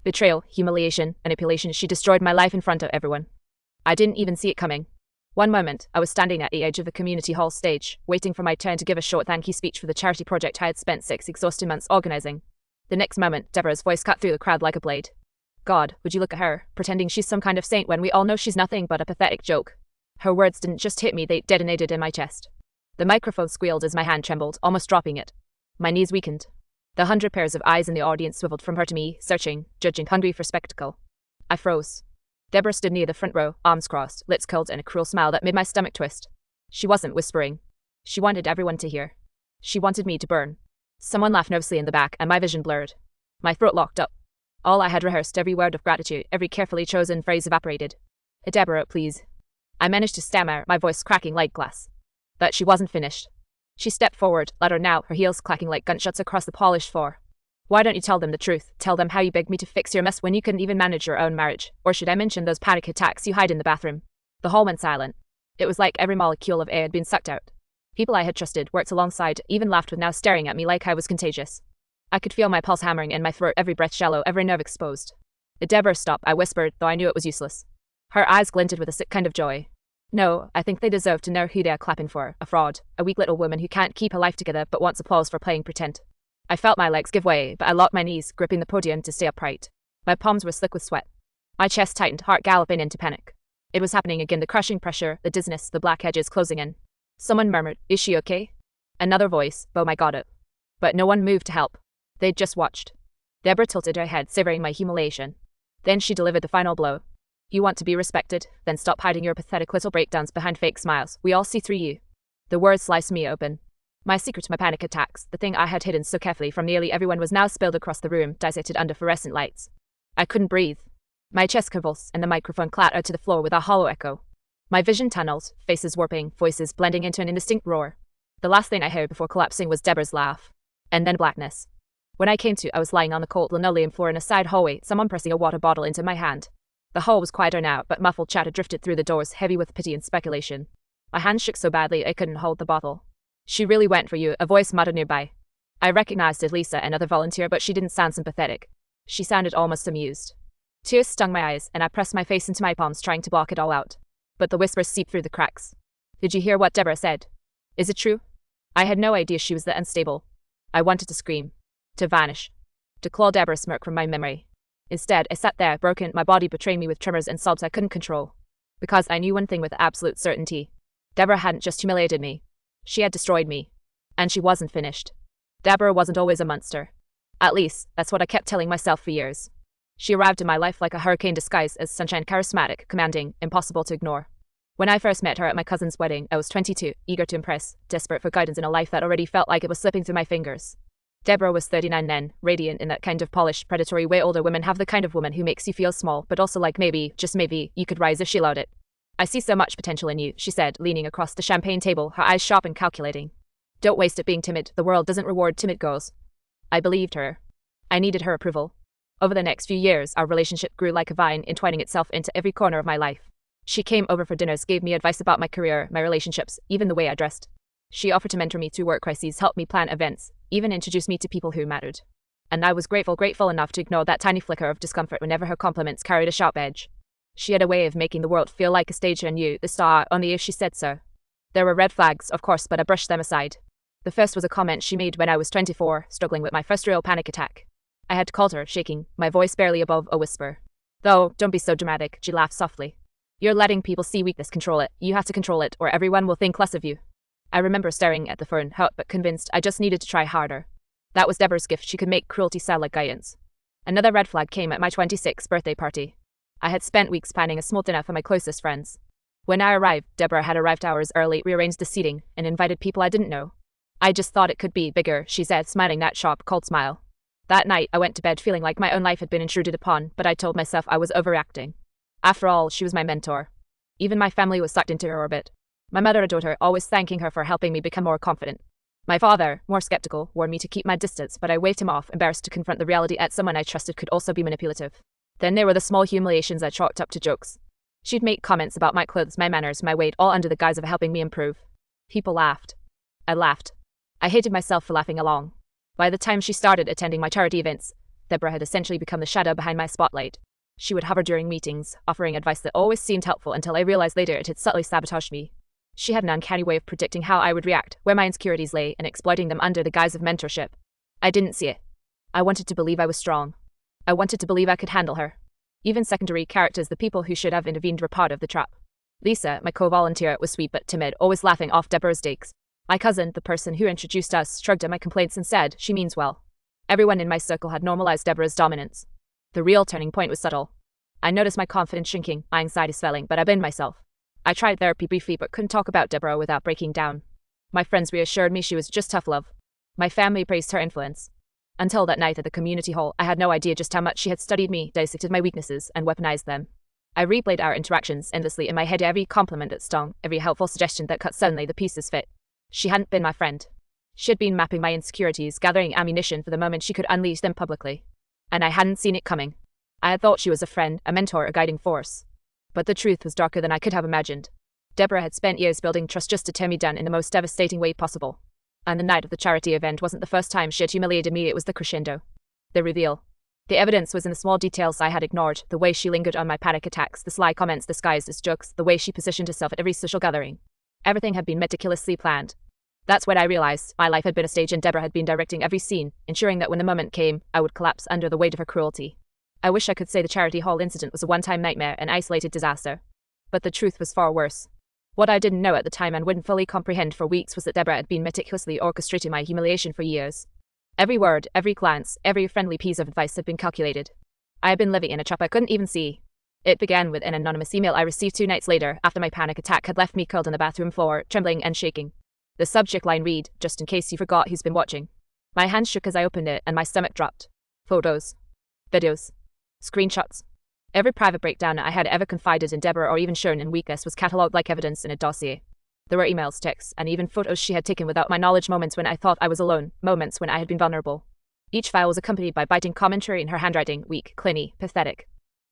Betrayal, humiliation, manipulation. She destroyed my life in front of everyone. I didn't even see it coming. One moment, I was standing at the edge of the community hall stage, waiting for my turn to give a short thank you speech for the charity project I had spent 6 exhausting months organizing. The next moment, Deborah's voice cut through the crowd like a blade. God, would you look at her, pretending she's some kind of saint when we all know she's nothing but a pathetic joke. Her words didn't just hit me, they detonated in my chest. The microphone squealed as my hand trembled, almost dropping it. My knees weakened. The 100 pairs of eyes in the audience swiveled from her to me, searching, judging, hungry for spectacle. I froze. Deborah stood near the front row, arms crossed, lips curled, and a cruel smile that made my stomach twist. She wasn't whispering. She wanted everyone to hear. She wanted me to burn. Someone laughed nervously in the back, and my vision blurred. My throat locked up. All I had rehearsed, every word of gratitude, every carefully chosen phrase evaporated. Deborah, please. I managed to stammer, my voice cracking like glass. But she wasn't finished. She stepped forward, louder now, her heels clacking like gunshots across the polished floor. Why don't you tell them the truth? Tell them how you begged me to fix your mess when you couldn't even manage your own marriage. Or should I mention those panic attacks you hide in the bathroom? The hall went silent. It was like every molecule of air had been sucked out. People I had trusted, worked alongside, even laughed with now staring at me like I was contagious. I could feel my pulse hammering in my throat, every breath shallow, every nerve exposed. Deborah, stop, I whispered, though I knew it was useless. Her eyes glinted with a sick kind of joy. No, I think they deserve to know who they are clapping for, a fraud, a weak little woman who can't keep her life together but wants applause for playing pretend. I felt my legs give way, but I locked my knees, gripping the podium to stay upright. My palms were slick with sweat. My chest tightened, heart galloping into panic. It was happening again, the crushing pressure, the dizziness, the black edges closing in. Someone murmured, "Is she okay?" Another voice, "Oh my God, it." But no one moved to help. They'd just watched. Deborah tilted her head, savoring my humiliation. Then she delivered the final blow. You want to be respected? Then stop hiding your pathetic little breakdowns behind fake smiles. We all see through you. The words sliced me open. My secret, my panic attacks, the thing I had hidden so carefully from nearly everyone, was now spilled across the room, dissected under fluorescent lights. I couldn't breathe. My chest convulsed, and the microphone clattered to the floor with a hollow echo. My vision tunneled, faces warping, voices blending into an indistinct roar. The last thing I heard before collapsing was Deborah's laugh. And then blackness. When I came to, I was lying on the cold linoleum floor in a side hallway, someone pressing a water bottle into my hand. The hall was quieter now, but muffled chatter drifted through the doors, heavy with pity and speculation. My hand shook so badly I couldn't hold the bottle. She really went for you, a voice muttered nearby. I recognized Lisa, another volunteer, but she didn't sound sympathetic. She sounded almost amused. Tears stung my eyes, and I pressed my face into my palms, trying to block it all out. But the whispers seeped through the cracks. Did you hear what Deborah said? Is it true? I had no idea she was that unstable. I wanted to scream. To vanish. To claw Deborah's smirk from my memory. Instead, I sat there, broken, my body betraying me with tremors and sobs I couldn't control. Because I knew one thing with absolute certainty. Deborah hadn't just humiliated me. She had destroyed me. And she wasn't finished. Deborah wasn't always a monster. At least, that's what I kept telling myself for years. She arrived in my life like a hurricane disguised as sunshine, charismatic, commanding, impossible to ignore. When I first met her at my cousin's wedding, I was 22, eager to impress, desperate for guidance in a life that already felt like it was slipping through my fingers. Deborah was 39 then, radiant in that kind of polished, predatory way older women have, the kind of woman who makes you feel small, but also like maybe, just maybe, you could rise if she allowed it. I see so much potential in you, she said, leaning across the champagne table, her eyes sharp and calculating. Don't waste it being timid, the world doesn't reward timid girls. I believed her. I needed her approval. Over the next few years, our relationship grew like a vine, entwining itself into every corner of my life. She came over for dinners, gave me advice about my career, my relationships, even the way I dressed. She offered to mentor me through work crises, help me plan events, even introduced me to people who mattered. And I was grateful enough to ignore that tiny flicker of discomfort whenever her compliments carried a sharp edge. She had a way of making the world feel like a stage and you, the star, only if she said so. There were red flags, of course, but I brushed them aside. The first was a comment she made when I was 24, struggling with my first real panic attack. I had called her, shaking, my voice barely above a whisper. Though, don't be so dramatic, she laughed softly. You're letting people see weakness, control it. You have to control it, or everyone will think less of you. I remember staring at the phone, hurt but convinced I just needed to try harder. That was Deborah's gift, she could make cruelty sound like guidance. Another red flag came at my 26th birthday party. I had spent weeks planning a small dinner for my closest friends. When I arrived, Deborah had arrived hours early, rearranged the seating, and invited people I didn't know. I just thought it could be bigger, she said, smiling that sharp, cold smile. That night, I went to bed feeling like my own life had been intruded upon, but I told myself I was overreacting. After all, she was my mentor. Even my family was sucked into her orbit. My mother adored her, always thanking her for helping me become more confident. My father, more skeptical, warned me to keep my distance, but I waved him off, embarrassed to confront the reality that someone I trusted could also be manipulative. Then there were the small humiliations I chalked up to jokes. She'd make comments about my clothes, my manners, my weight, all under the guise of helping me improve. People laughed. I laughed. I hated myself for laughing along. By the time she started attending my charity events, Deborah had essentially become the shadow behind my spotlight. She would hover during meetings, offering advice that always seemed helpful until I realized later it had subtly sabotaged me. She had an uncanny way of predicting how I would react, where my insecurities lay, and exploiting them under the guise of mentorship. I didn't see it. I wanted to believe I was strong. I wanted to believe I could handle her. Even secondary characters, the people who should have intervened, were part of the trap. Lisa, my co-volunteer, was sweet but timid, always laughing off Deborah's digs. My cousin, the person who introduced us, shrugged at my complaints and said, "She means well." Everyone in my circle had normalized Deborah's dominance. The real turning point was subtle. I noticed my confidence shrinking, my anxiety swelling, but I blamed myself. I tried therapy briefly but couldn't talk about Deborah without breaking down. My friends reassured me she was just tough love. My family praised her influence. Until that night at the community hall, I had no idea just how much she had studied me, dissected my weaknesses, and weaponized them. I replayed our interactions endlessly in my head, every compliment that stung, every helpful suggestion that cut suddenly the pieces fit. She hadn't been my friend. She had been mapping my insecurities, gathering ammunition for the moment she could unleash them publicly. And I hadn't seen it coming. I had thought she was a friend, a mentor, a guiding force. But the truth was darker than I could have imagined. Deborah had spent years building trust just to tear me down in the most devastating way possible. And the night of the charity event wasn't the first time she had humiliated me, it was the crescendo. The reveal. The evidence was in the small details I had ignored, the way she lingered on my panic attacks, the sly comments disguised as jokes, the way she positioned herself at every social gathering. Everything had been meticulously planned. That's when I realized my life had been a stage and Deborah had been directing every scene, ensuring that when the moment came, I would collapse under the weight of her cruelty. I wish I could say the charity hall incident was a one-time nightmare, an isolated disaster. But the truth was far worse. What I didn't know at the time and wouldn't fully comprehend for weeks was that Deborah had been meticulously orchestrating my humiliation for years. Every word, every glance, every friendly piece of advice had been calculated. I had been living in a trap I couldn't even see. It began with an anonymous email I received 2 nights later, after my panic attack had left me curled on the bathroom floor, trembling and shaking. The subject line read, "Just in case you forgot who's been watching." My hands shook as I opened it and my stomach dropped. Photos. Videos. Screenshots. Every private breakdown I had ever confided in Deborah or even shown in weakness was catalogued like evidence in a dossier. There were emails, texts, and even photos she had taken without my knowledge, moments when I thought I was alone, moments when I had been vulnerable. Each file was accompanied by biting commentary in her handwriting, weak, clingy, pathetic.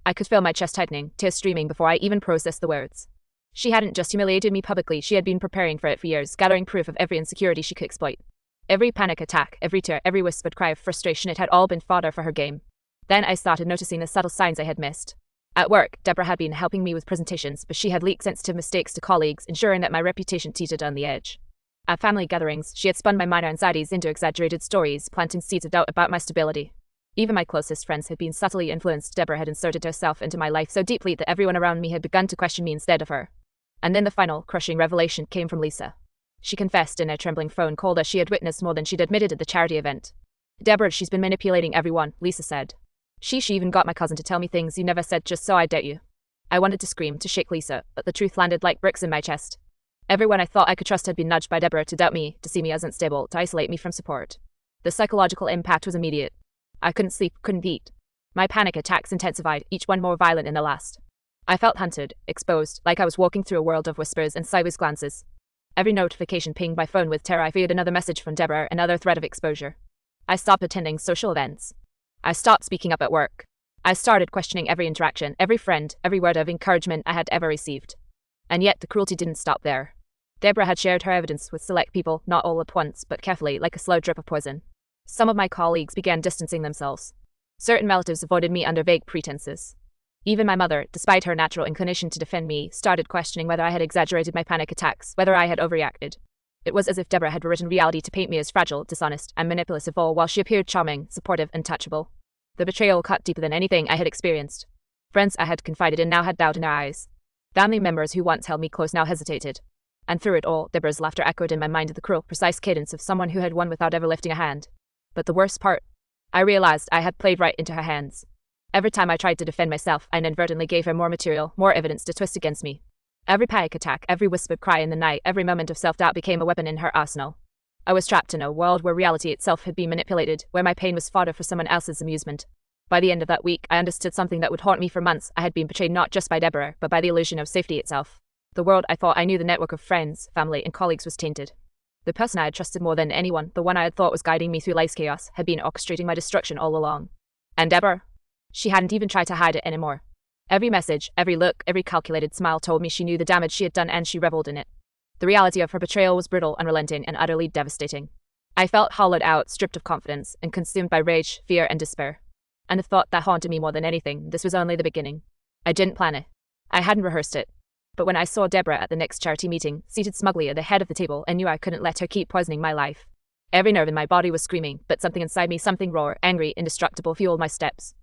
I could feel my chest tightening, tears streaming before I even processed the words. She hadn't just humiliated me publicly, she had been preparing for it for years, gathering proof of every insecurity she could exploit. Every panic attack, every tear, every whispered cry of frustration, it had all been fodder for her game. Then I started noticing the subtle signs I had missed. At work, Deborah had been helping me with presentations, but she had leaked sensitive mistakes to colleagues, ensuring that my reputation teetered on the edge. At family gatherings, she had spun my minor anxieties into exaggerated stories, planting seeds of doubt about my stability. Even my closest friends had been subtly influenced. Deborah had inserted herself into my life so deeply that everyone around me had begun to question me instead of her. And then the final, crushing revelation came from Lisa. She confessed in a trembling phone call that she had witnessed more than she'd admitted at the charity event. "Deborah, she's been manipulating everyone," Lisa said. She even got my cousin to tell me things you never said just so I'd doubt you." I wanted to scream, to shake Lisa, but the truth landed like bricks in my chest. Everyone I thought I could trust had been nudged by Deborah to doubt me, to see me as unstable, to isolate me from support. The psychological impact was immediate. I couldn't sleep, couldn't eat. My panic attacks intensified, each one more violent than the last. I felt hunted, exposed, like I was walking through a world of whispers and sideways glances. Every notification pinged my phone with terror. I feared another message from Deborah, another threat of exposure. I stopped attending social events. I stopped speaking up at work. I started questioning every interaction, every friend, every word of encouragement I had ever received. And yet the cruelty didn't stop there. Deborah had shared her evidence with select people, not all at once, but carefully, like a slow drip of poison. Some of my colleagues began distancing themselves. Certain relatives avoided me under vague pretenses. Even my mother, despite her natural inclination to defend me, started questioning whether I had exaggerated my panic attacks, whether I had overreacted. It was as if Deborah had rewritten reality to paint me as fragile, dishonest, and manipulative, all while she appeared charming, supportive, and touchable. The betrayal cut deeper than anything I had experienced. Friends I had confided in now had doubt in their eyes. Family members who once held me close now hesitated. And through it all, Deborah's laughter echoed in my mind, the cruel, precise cadence of someone who had won without ever lifting a hand. But the worst part, I realized I had played right into her hands. Every time I tried to defend myself, I inadvertently gave her more material, more evidence to twist against me. Every panic attack, every whispered cry in the night, every moment of self-doubt became a weapon in her arsenal. I was trapped in a world where reality itself had been manipulated, where my pain was fodder for someone else's amusement. By the end of that week, I understood something that would haunt me for months. I had been betrayed not just by Deborah, but by the illusion of safety itself. The world I thought I knew, the network of friends, family, and colleagues was tainted. The person I had trusted more than anyone, the one I had thought was guiding me through life's chaos, had been orchestrating my destruction all along. And Deborah? She hadn't even tried to hide it anymore. Every message, every look, every calculated smile told me she knew the damage she had done and she reveled in it. The reality of her betrayal was brutal, unrelenting, and utterly devastating. I felt hollowed out, stripped of confidence, and consumed by rage, fear, and despair. And the thought that haunted me more than anything, this was only the beginning. I didn't plan it. I hadn't rehearsed it. But when I saw Deborah at the next charity meeting, seated smugly at the head of the table, I knew I couldn't let her keep poisoning my life. Every nerve in my body was screaming, but something inside me, something raw, angry, indestructible, fueled my steps.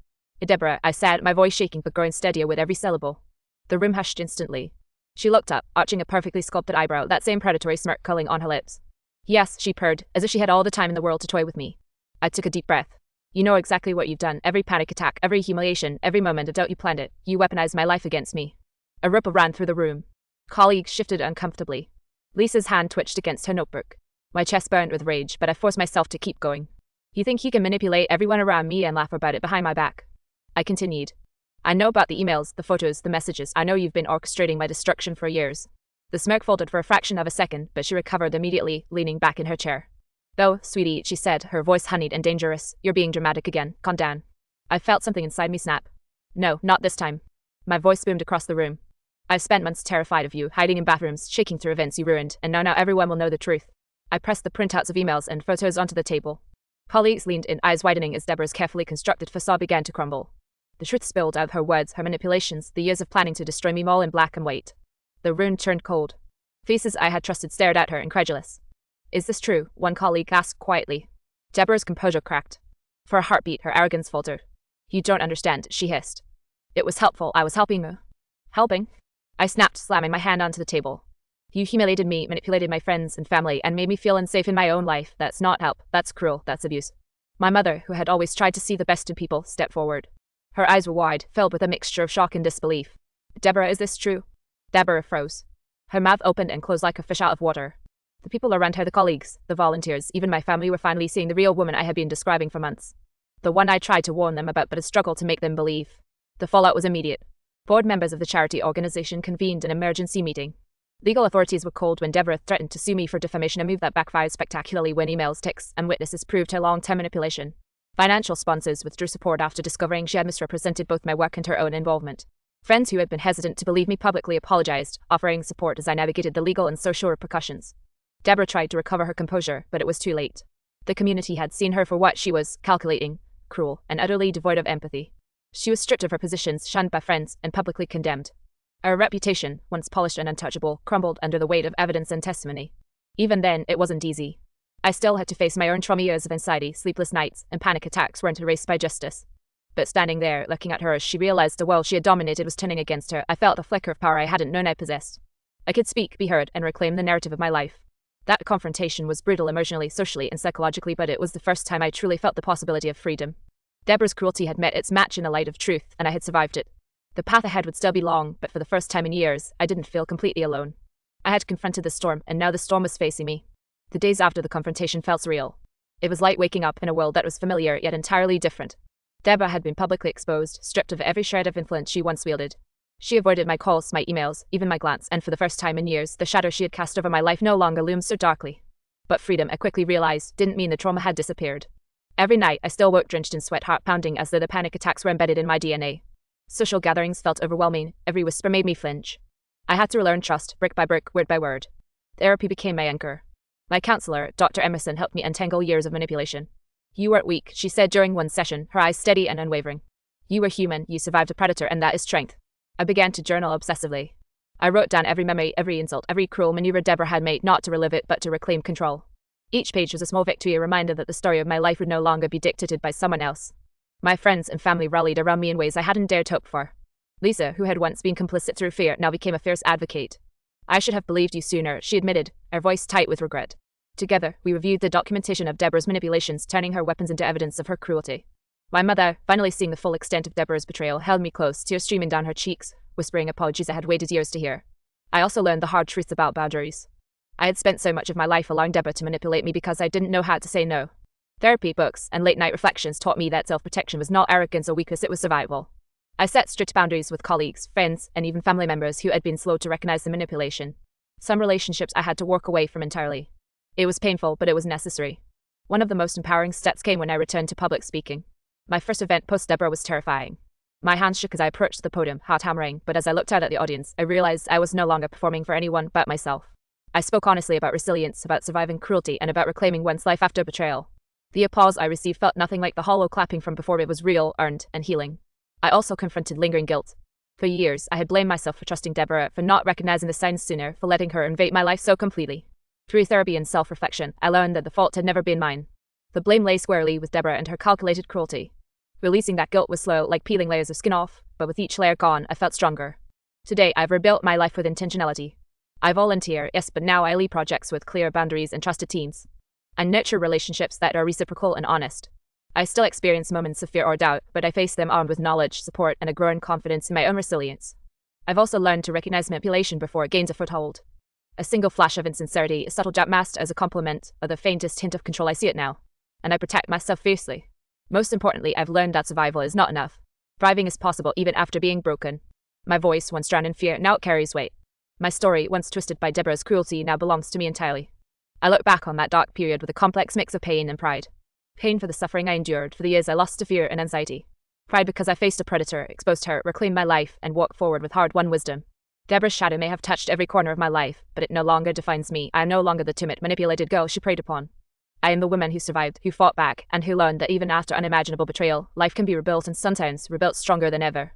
Deborah, I said, my voice shaking but growing steadier with every syllable. The room hushed instantly. She looked up, arching a perfectly sculpted eyebrow, that same predatory smirk curling on her lips. Yes, she purred, as if she had all the time in the world to toy with me. I took a deep breath. You know exactly what you've done. Every panic attack, every humiliation, every moment of doubt, you planned it. You weaponized my life against me. A ripple ran through the room. Colleagues shifted uncomfortably. Lisa's hand twitched against her notebook. My chest burned with rage, but I forced myself to keep going. You think you can manipulate everyone around me and laugh about it behind my back? I continued. I know about the emails, the photos, the messages. I know you've been orchestrating my destruction for years. The smirk folded for a fraction of a second, but she recovered immediately, leaning back in her chair. Though, sweetie, she said, her voice honeyed and dangerous, you're being dramatic again. Calm down. I felt something inside me snap. No, not this time. My voice boomed across the room. I've spent months terrified of you, hiding in bathrooms, shaking through events you ruined, and now everyone will know the truth. I pressed the printouts of emails and photos onto the table. Colleagues leaned in, eyes widening as Deborah's carefully constructed facade began to crumble. The truth spilled out of her words, her manipulations, the years of planning to destroy me all in black and white. The room turned cold. Faces I had trusted stared at her, incredulous. Is this true? One colleague asked quietly. Deborah's composure cracked. For a heartbeat, her arrogance faltered. You don't understand, she hissed. It was helpful. I was helping you. Helping? I snapped, slamming my hand onto the table. You humiliated me, manipulated my friends and family, and made me feel unsafe in my own life. That's not help. That's cruel. That's abuse. My mother, who had always tried to see the best in people, stepped forward. Her eyes were wide, filled with a mixture of shock and disbelief. Deborah, is this true? Deborah froze. Her mouth opened and closed like a fish out of water. The people around her, the colleagues, the volunteers, even my family were finally seeing the real woman I had been describing for months. The one I tried to warn them about but had struggled to make them believe. The fallout was immediate. Board members of the charity organization convened an emergency meeting. Legal authorities were called when Deborah threatened to sue me for defamation, a move that backfired spectacularly when emails, texts, and witnesses proved her long-term manipulation. Financial sponsors withdrew support after discovering she had misrepresented both my work and her own involvement. Friends who had been hesitant to believe me publicly apologized, offering support as I navigated the legal and social repercussions. Deborah tried to recover her composure, but it was too late. The community had seen her for what she was, calculating, cruel, and utterly devoid of empathy. She was stripped of her positions, shunned by friends, and publicly condemned. Her reputation, once polished and untouchable, crumbled under the weight of evidence and testimony. Even then, it wasn't easy. I still had to face my own trauma, years of anxiety, sleepless nights, and panic attacks weren't erased by justice. But standing there, looking at her as she realized the world she had dominated was turning against her, I felt a flicker of power I hadn't known I possessed. I could speak, be heard, and reclaim the narrative of my life. That confrontation was brutal emotionally, socially, and psychologically, but it was the first time I truly felt the possibility of freedom. Deborah's cruelty had met its match in the light of truth, and I had survived it. The path ahead would still be long, but for the first time in years, I didn't feel completely alone. I had confronted the storm, and now the storm was facing me. The days after the confrontation felt surreal. It was like waking up in a world that was familiar yet entirely different. Deborah had been publicly exposed, stripped of every shred of influence she once wielded. She avoided my calls, my emails, even my glance, and for the first time in years, the shadow she had cast over my life no longer loomed so darkly. But freedom, I quickly realized, didn't mean the trauma had disappeared. Every night, I still woke drenched in sweat, heart pounding as though the panic attacks were embedded in my DNA. Social gatherings felt overwhelming, every whisper made me flinch. I had to relearn trust, brick by brick, word by word. Therapy became my anchor. My counselor, Dr. Emerson, helped me untangle years of manipulation. You weren't weak, she said during one session, her eyes steady and unwavering. You were human, you survived a predator, and that is strength. I began to journal obsessively. I wrote down every memory, every insult, every cruel maneuver Deborah had made, not to relive it, but to reclaim control. Each page was a small victory, a reminder that the story of my life would no longer be dictated by someone else. My friends and family rallied around me in ways I hadn't dared hope for. Lisa, who had once been complicit through fear, now became a fierce advocate. I should have believed you sooner, she admitted, her voice tight with regret. Together, we reviewed the documentation of Deborah's manipulations, turning her weapons into evidence of her cruelty. My mother, finally seeing the full extent of Deborah's betrayal, held me close, tears streaming down her cheeks, whispering apologies I had waited years to hear. I also learned the hard truths about boundaries. I had spent so much of my life allowing Deborah to manipulate me because I didn't know how to say no. Therapy, books, and late-night reflections taught me that self-protection was not arrogance or weakness, it was survival. I set strict boundaries with colleagues, friends, and even family members who had been slow to recognize the manipulation. Some relationships I had to walk away from entirely. It was painful, but it was necessary. One of the most empowering steps came when I returned to public speaking. My first event post-Deborah was terrifying. My hands shook as I approached the podium, heart hammering, but as I looked out at the audience, I realized I was no longer performing for anyone but myself. I spoke honestly about resilience, about surviving cruelty, and about reclaiming one's life after betrayal. The applause I received felt nothing like the hollow clapping from before. It was real, earned, and healing. I also confronted lingering guilt. For years, I had blamed myself for trusting Deborah, for not recognizing the signs sooner, for letting her invade my life so completely. Through therapy and self-reflection, I learned that the fault had never been mine. The blame lay squarely with Deborah and her calculated cruelty. Releasing that guilt was slow, like peeling layers of skin off, but with each layer gone, I felt stronger. Today, I've rebuilt my life with intentionality. I volunteer, yes, but now I lead projects with clear boundaries and trusted teams. I nurture relationships that are reciprocal and honest. I still experience moments of fear or doubt, but I face them armed with knowledge, support, and a growing confidence in my own resilience. I've also learned to recognize manipulation before it gains a foothold. A single flash of insincerity, a subtle jab masked as a compliment, or the faintest hint of control. I see it now. And I protect myself fiercely. Most importantly, I've learned that survival is not enough. Thriving is possible even after being broken. My voice, once drowned in fear, now carries weight. My story, once twisted by Deborah's cruelty, now belongs to me entirely. I look back on that dark period with a complex mix of pain and pride. Pain for the suffering I endured, for the years I lost to fear and anxiety. Pride because I faced a predator, exposed her, reclaimed my life, and walked forward with hard-won wisdom. Deborah's shadow may have touched every corner of my life, but it no longer defines me. I am no longer the timid, manipulated girl she preyed upon. I am the woman who survived, who fought back, and who learned that even after unimaginable betrayal, life can be rebuilt and sometimes rebuilt stronger than ever.